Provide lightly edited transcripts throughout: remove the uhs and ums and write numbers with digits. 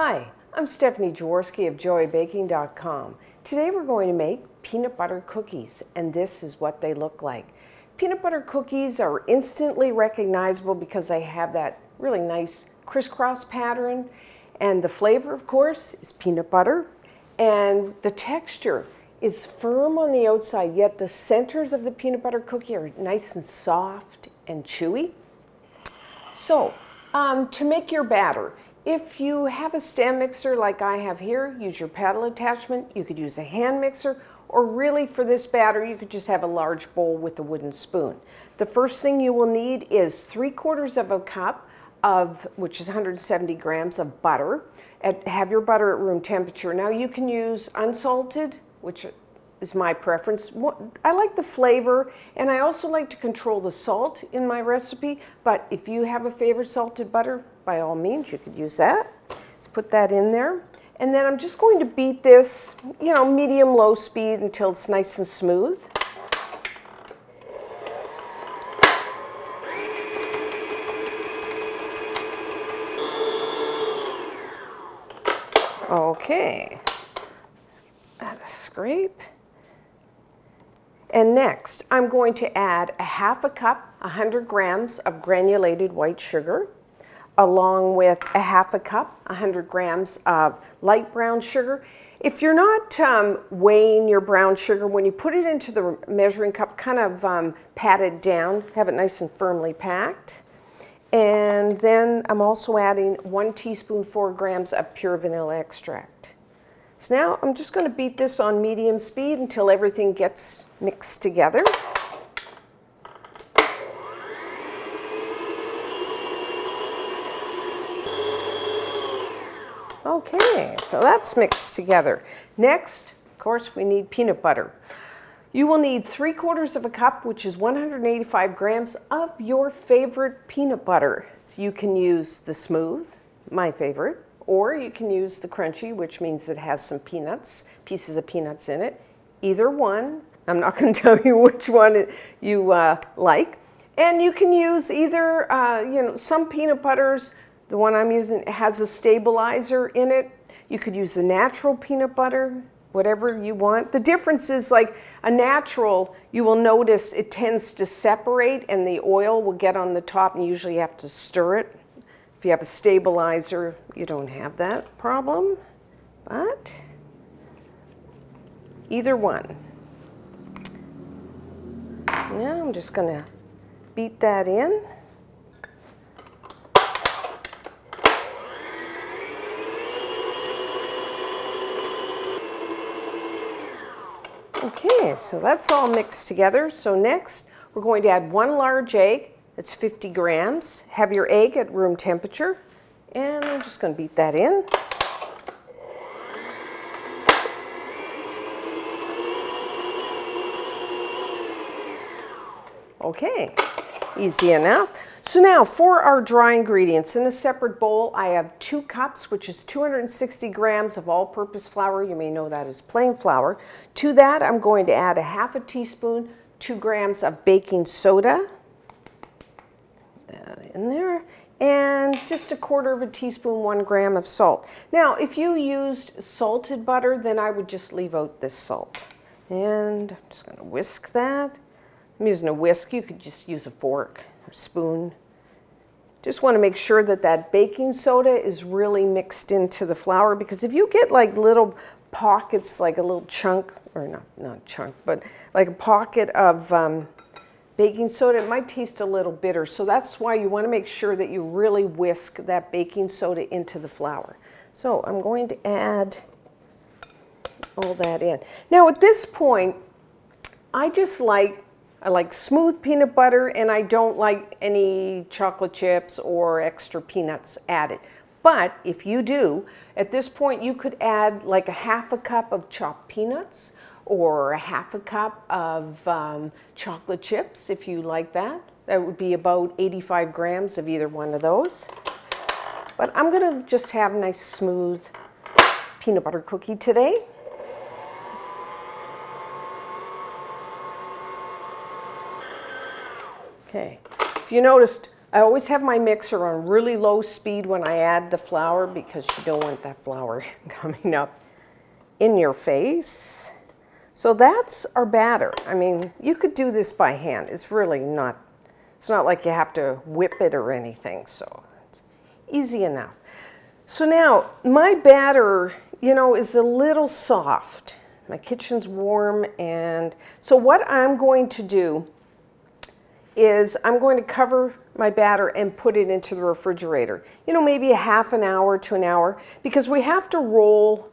Hi, I'm Stephanie Jaworski of joybaking.com. Today we're going to make peanut butter cookies, and this is what they look like. Peanut butter cookies are instantly recognizable because they have that really nice crisscross pattern, and the flavor, of course, is peanut butter, and the texture is firm on the outside, yet the centers of the peanut butter cookie are nice and soft and chewy. So, to make your batter, if you have a stand mixer like I have here, use your paddle attachment. You could use a hand mixer, or really for this batter, you could just have a large bowl with a wooden spoon. The first thing you will need is 3/4 of a cup of, which is 170 grams of butter. Have your butter at room temperature. Now you can use unsalted, which is my preference. I like the flavor, and I also like to control the salt in my recipe, but if you have a favorite salted butter, by all means, you could use that. Let's put that in there. And then I'm just going to beat this, medium-low speed until it's nice and smooth. Okay, let's give that a scrape. And next, I'm going to add a half a cup, 100 grams of granulated white sugar, along with a half a cup, 100 grams of light brown sugar. If you're not weighing your brown sugar, when you put it into the measuring cup, kind of pat it down, have it nice and firmly packed. And then I'm also adding 1 teaspoon, 4 grams of pure vanilla extract. So now I'm just going to beat this on medium speed until everything gets mixed together. Okay, so that's mixed together. Next, of course, we need peanut butter. You will need 3/4 of a cup, which is 185 grams of your favorite peanut butter. So you can use the smooth, my favorite, or you can use the crunchy, which means it has some peanuts, pieces of peanuts in it. Either one. I'm not going to tell you which one you like. And you can use either, some peanut butters, the one I'm using has a stabilizer in it. You could use the natural peanut butter, whatever you want. The difference is, like a natural, you will notice it tends to separate and the oil will get on the top, and usually you have to stir it. If you have a stabilizer, you don't have that problem, but either one. So now I'm just going to beat that in. Okay, so that's all mixed together. So next, we're going to add 1 large egg. It's 50 grams. Have your egg at room temperature. And I'm just going to beat that in. Okay, easy enough. So now for our dry ingredients, in a separate bowl, I have 2 cups, which is 260 grams of all-purpose flour. You may know that as plain flour. To that, I'm going to add a half a teaspoon, 2 grams of baking soda. Put that in there. And just 1/4 teaspoon, 1 gram of salt. Now, if you used salted butter, then I would just leave out this salt. And I'm just going to whisk that. I'm using a whisk. You could just use a fork or spoon. Just want to make sure that that baking soda is really mixed into the flour, because if you get like little pockets, like a little chunk, or not chunk, but like a pocket of baking soda, it might taste a little bitter. So that's why you want to make sure that you really whisk that baking soda into the flour. So I'm going to add all that in. Now at this point, I like smooth peanut butter, and I don't like any chocolate chips or extra peanuts added. But if you do, at this point you could add like a half a cup of chopped peanuts, or a half a cup of chocolate chips if you like that. That would be about 85 grams of either one of those. But I'm going to just have a nice smooth peanut butter cookie today. Okay, if you noticed, I always have my mixer on really low speed when I add the flour because you don't want that flour coming up in your face. So that's our batter. I mean, you could do this by hand. It's really not, it's not like you have to whip it or anything. So it's easy enough. So now my batter, you know, is a little soft. My kitchen's warm, and so what I'm going to do is I'm going to cover my batter and put it into the refrigerator. You know, maybe a half an hour to an hour, because we have to roll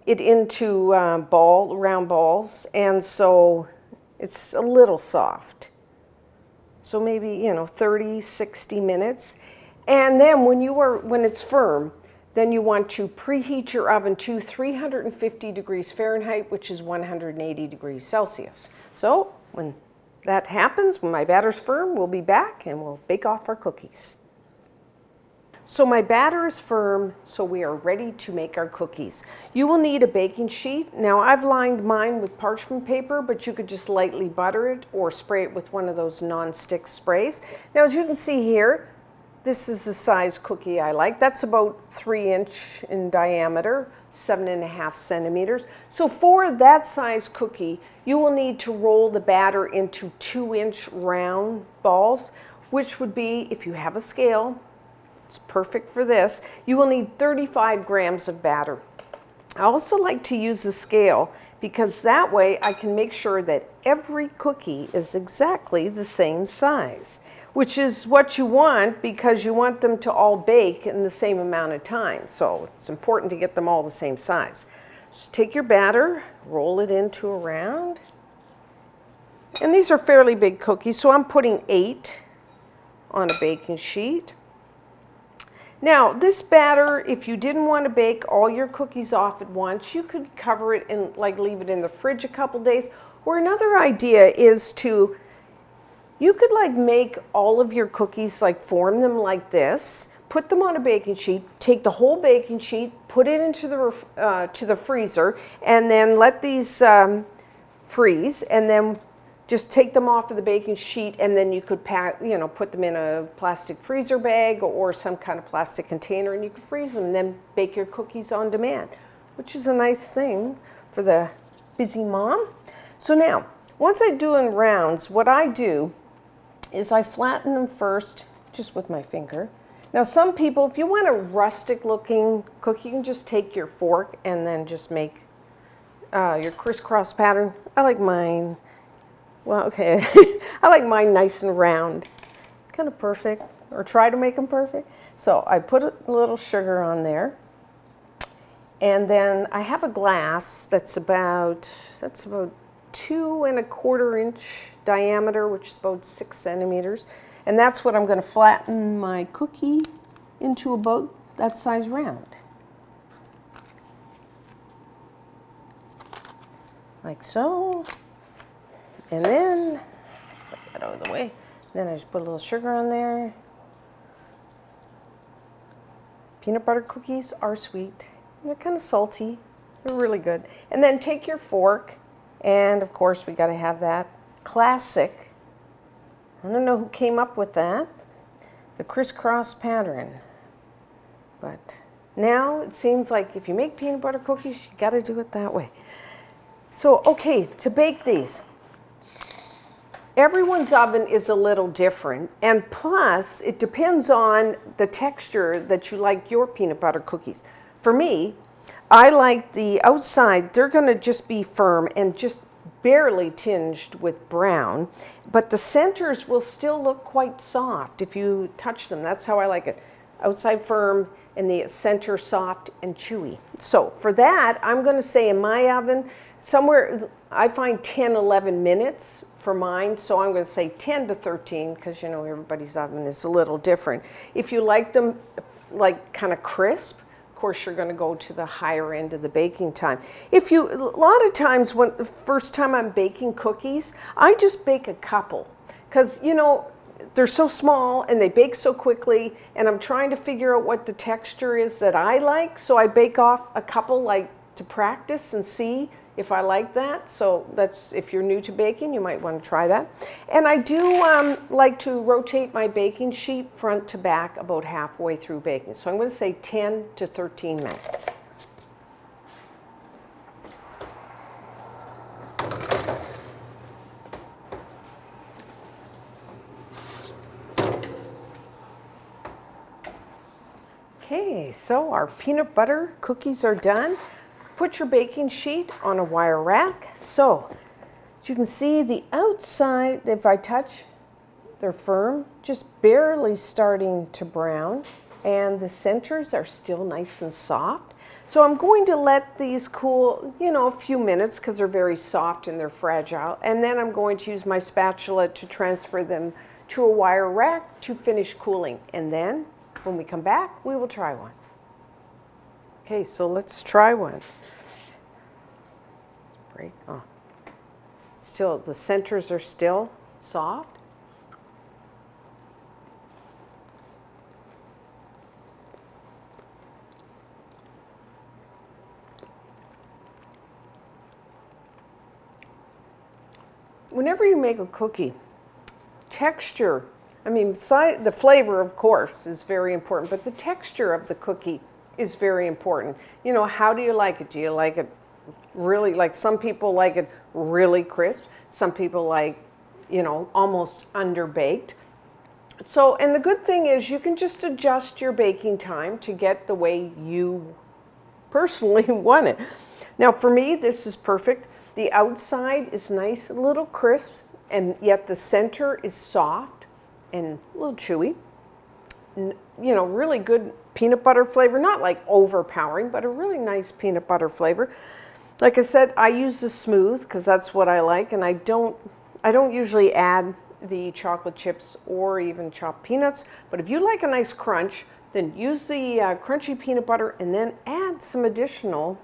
it into round balls, and so it's a little soft. So maybe, you know, 30, 60 minutes. And then when it's firm, then you want to preheat your oven to 350 degrees Fahrenheit, which is 180 degrees Celsius. So when that happens, when my batter's firm, we'll be back and we'll bake off our cookies. So my batter is firm, so we are ready to make our cookies. You will need a baking sheet. Now I've lined mine with parchment paper, but you could just lightly butter it or spray it with one of those non-stick sprays. Now as you can see here, this is the size cookie I like. That's about 3-inch in diameter, 7.5 centimeters. So for that size cookie, you will need to roll the batter into 2-inch round balls, which would be, if you have a scale, it's perfect for this, you will need 35 grams of batter. I also like to use a scale because that way I can make sure that every cookie is exactly the same size, which is what you want because you want them to all bake in the same amount of time. So it's important to get them all the same size. Just take your batter, roll it into a round. And these are fairly big cookies, so I'm putting 8 on a baking sheet. Now, this batter, if you didn't want to bake all your cookies off at once, you could cover it and leave it in the fridge a couple days. Or another idea is to, you could make all of your cookies, form them like this, put them on a baking sheet, take the whole baking sheet, put it into the freezer, and then let these freeze, and then just take them off of the baking sheet, and then you could put them in a plastic freezer bag or some kind of plastic container, and you could freeze them and then bake your cookies on demand, which is a nice thing for the busy mom. So now, once I do in rounds, what I do is I flatten them first just with my finger. Now some people, if you want a rustic looking cookie, you can just take your fork and then just make your crisscross pattern. I like mine. Well, okay, I like mine nice and round, kind of perfect, or try to make them perfect. So I put a little sugar on there, and then I have a glass that's about 2¼ inch diameter, which is about 6 centimeters, and that's what I'm going to flatten my cookie into about that size round, like so. And then, put that out of the way, then I just put a little sugar on there. Peanut butter cookies are sweet. They're kind of salty. They're really good. And then take your fork, and of course we got to have that classic, I don't know who came up with that, the crisscross pattern. But now it seems like if you make peanut butter cookies, you got to do it that way. So, okay, to bake these, everyone's oven is a little different, and plus it depends on the texture that you like your peanut butter cookies. For me, I like the outside, they're going to just be firm and just barely tinged with brown, but the centers will still look quite soft if you touch them. That's how I like it. Outside firm and the center soft and chewy. So for that, I'm going to say in my oven, somewhere, I find 10, 11 minutes for mine, so I'm going to say 10 to 13 because you know everybody's oven is a little different. If you like them kind of crisp, of course you're going to go to the higher end of the baking time. A lot of times when the first time I'm baking cookies, I just bake a couple because you know they're so small and they bake so quickly, and I'm trying to figure out what the texture is that I like, so I bake off a couple to practice and see if I like that. So that's, if you're new to baking, you might want to try that. And I do like to rotate my baking sheet front to back about halfway through baking. So I'm going to say 10 to 13 minutes. Okay, so our peanut butter cookies are done. Put your baking sheet on a wire rack. So, as you can see, the outside, if I touch, they're firm, just barely starting to brown, and the centers are still nice and soft. So I'm going to let these cool, you know, a few minutes because they're very soft and they're fragile. And then I'm going to use my spatula to transfer them to a wire rack to finish cooling. And then when we come back, we will try one. Okay, so let's try one. Break. Oh. Still, the centers are still soft. Whenever you make a cookie, texture, I mean, the flavor, of course, is very important, but the texture of the cookie is very important. You know, how do you like it? Do you like it really, like some people like it really crisp, some people like, you know, almost underbaked. So, and the good thing is you can just adjust your baking time to get the way you personally want it. Now for me, this is perfect. The outside is nice, a little crisp, and yet the center is soft and a little chewy. You know, really good peanut butter flavor, not like overpowering, but a really nice peanut butter flavor. Like I said, I use the smooth because that's what I like, and I don't usually add the chocolate chips or even chopped peanuts. But if you like a nice crunch, then use the crunchy peanut butter and then add some additional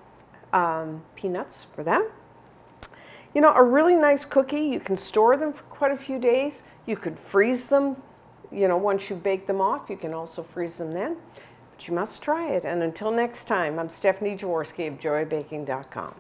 peanuts for that. You know, a really nice cookie, you can store them for quite a few days. You could freeze them, you know, once you bake them off. You can also freeze them then. But you must try it. And until next time, I'm Stephanie Jaworski of joybaking.com.